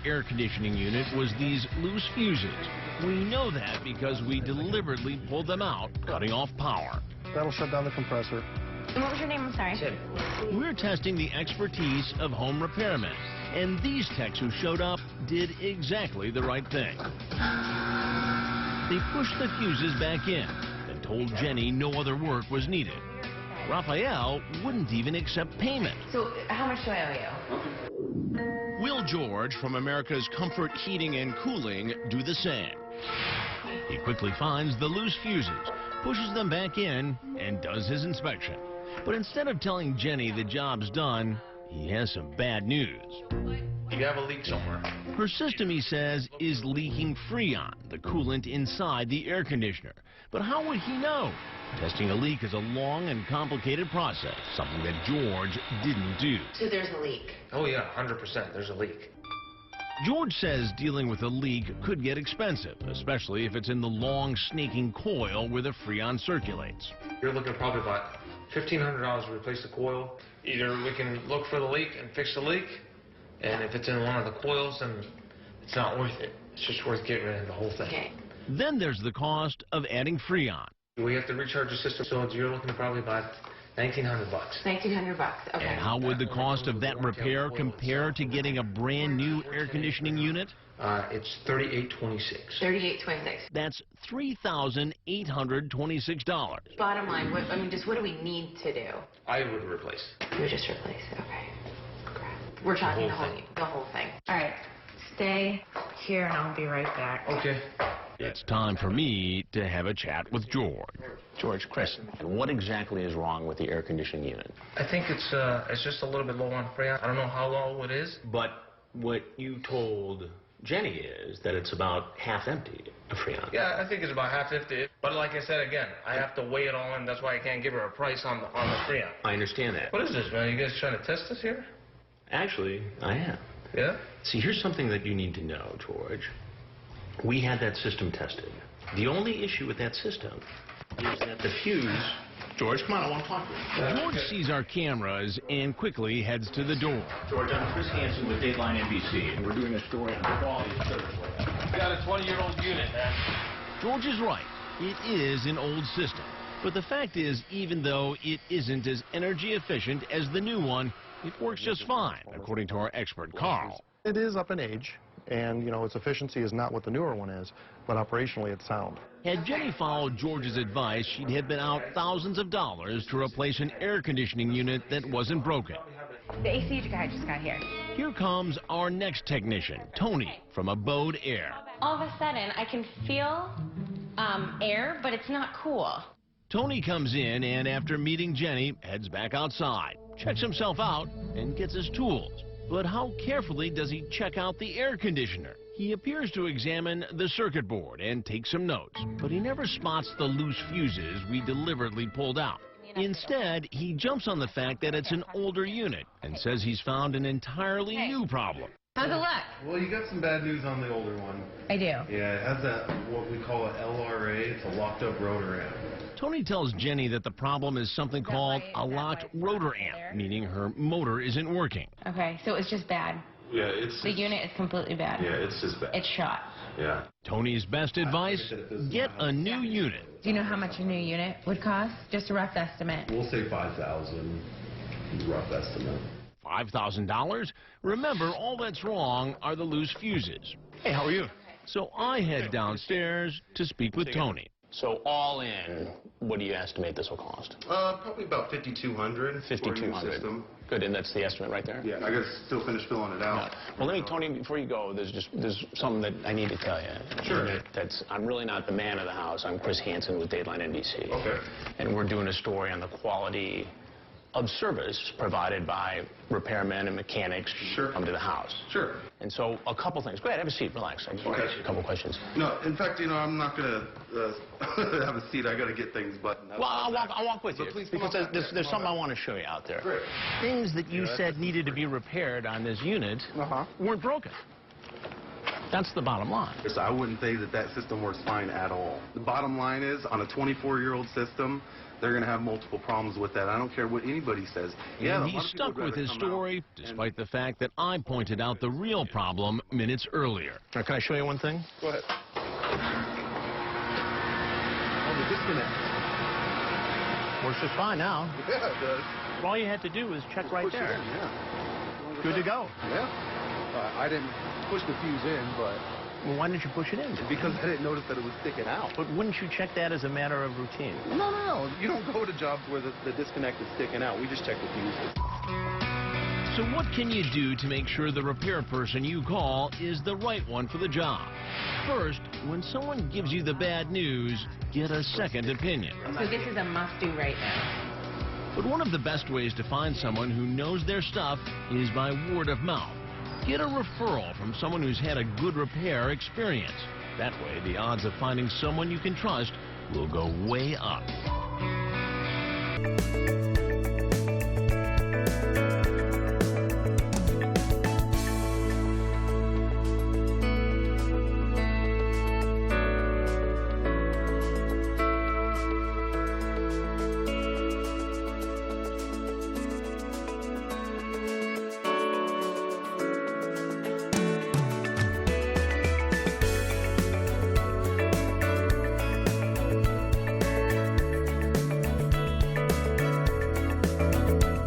air conditioning unit was these loose fuses. We know that because we deliberately pulled them out, cutting off power. That'll shut down the compressor. And what was your name? I'm sorry. Tim. We're testing the expertise of home repairmen, and these techs who showed up did exactly the right thing. They pushed the fuses back in and told Jenny no other work was needed. Raphael wouldn't even accept payment. So how much do I owe you? Will George from America's Comfort Heating and Cooling do the same? He quickly finds the loose fuses, pushes them back in, and does his inspection. But instead of telling Jenny the job's done, he has some bad news. You have a leak somewhere. Her system, he says, is leaking Freon, the coolant inside the air conditioner. But how would he know? Testing a leak is a long and complicated process, something that George didn't do. So there's a leak. Oh yeah, 100%. There's a leak. George says dealing with a leak could get expensive, especially if it's in the long, snaking coil where the Freon circulates. You're looking probably about $1,500 to replace the coil. Either we can look for the leak and fix the leak, and if it's in one of the coils, then it's not worth it. It's just worth getting rid of the whole thing. Okay. Then there's the cost of adding Freon. We have to recharge the system, so you're looking at probably about $1,900. $1,900. Okay. And how would the cost of that repair compare to getting a brand new air conditioning unit? It's $3,826. $3,826. That's $3,826. Bottom line, what do we need to do? I would replace. You would just replace. Okay. Crap. We're talking the whole thing. All right. Stay here, and I'll be right back. Okay. It's time for me to have a chat with George. George, Chris, what exactly is wrong with the air conditioning unit? I think it's just a little bit low on Freon. I don't know how low it is. But what you told Jenny is that it's about half empty of Freon. Yeah, I think it's about half empty. But like I said again, I have to weigh it all in. That's why I can't give her a price on the Freon. I understand that. What is this, man? You guys trying to test us here? Actually, I am. Yeah? See, here's something that you need to know, George. We had that system tested. The only issue with that system is that the fuse... George, come on, I want to talk to you. George sees our cameras and quickly heads to the door. George, I'm Chris Hansen with Dateline NBC, and we're doing a story on the quality of service. We got a 20-year-old unit, man. George is right. It is an old system. But the fact is, even though it isn't as energy efficient as the new one, it works just fine, according to our expert, Carl. It is up in age, and, its efficiency is not what the newer one is, but operationally it's sound. Had Jenny followed George's advice, she'd have been out thousands of dollars to replace an air conditioning unit that wasn't broken. The AC guy just got here. Here comes our next technician, Tony, from Abode Air. All of a sudden, I can feel air, but it's not cool. Tony comes in and, after meeting Jenny, heads back outside, checks himself out, and gets his tools. But how carefully does he check out the air conditioner? He appears to examine the circuit board and take some notes, but he never spots the loose fuses we deliberately pulled out. Instead, he jumps on the fact that it's an older unit and says he's found an entirely new problem. How's it look? Well, you got some bad news on the older one. I do. Yeah, it has that, what we call an LRA. It's a locked-up rotor amp. Tony tells Jenny that the problem is something called a locked rotor amp, meaning her motor isn't working. Okay, so it's just bad. Yeah, it's... The unit is completely bad. Yeah, it's just bad. It's shot. Yeah. Tony's best advice, get a new unit. Do you know how much a new unit would cost? Just a rough estimate. We'll say $5,000, rough estimate. $5,000? Remember, all that's wrong are the loose fuses. Hey, how are you? So I head downstairs to speak with Tony. So all in, what do you estimate this will cost? Probably about $5,200. $5,200. Good, and that's the estimate right there? Yeah, I gotta still finish filling it out. Yeah. Well, let me, Tony, before you go, there's something that I need to tell you. Sure. I'm really not the man of the house. I'm Chris Hansen with Dateline NBC. Okay. And we're doing a story on the quality of service provided by repairmen and mechanics who come to the house. Sure. And so a couple things. Go ahead, have a seat, relax. I just want to ask you a couple questions. No, in fact, I'm not gonna have a seat. I gotta get things buttoned up. Well, I'll walk with you, Please, because there's something I want to show you out there. Great. Things that you said needed to be repaired on this unit weren't broken. That's the bottom line. I wouldn't say that system works fine at all. The bottom line is, on a 24-year-old system, they're going to have multiple problems with that. I don't care what anybody says. Yeah, And he's stuck with his story, despite the fact that I pointed out the real problem minutes earlier. Can I show you one thing? Go ahead. Oh, the disconnect. Works just fine now. Yeah, it does. All you had to do was check right Push there. it in, yeah. Good to go. Yeah. I didn't push the fuse in, but Well, why didn't you push it in? because I didn't notice that it was sticking out. But wouldn't you check that as a matter of routine? No. You don't go to jobs where the disconnect is sticking out. We just check the fuses. So what can you do to make sure the repair person you call is the right one for the job? First, when someone gives you the bad news, get a second opinion. So this is a must-do right now. But one of the best ways to find someone who knows their stuff is by word of mouth. Get a referral from someone who's had a good repair experience. That way, the odds of finding someone you can trust will go way up.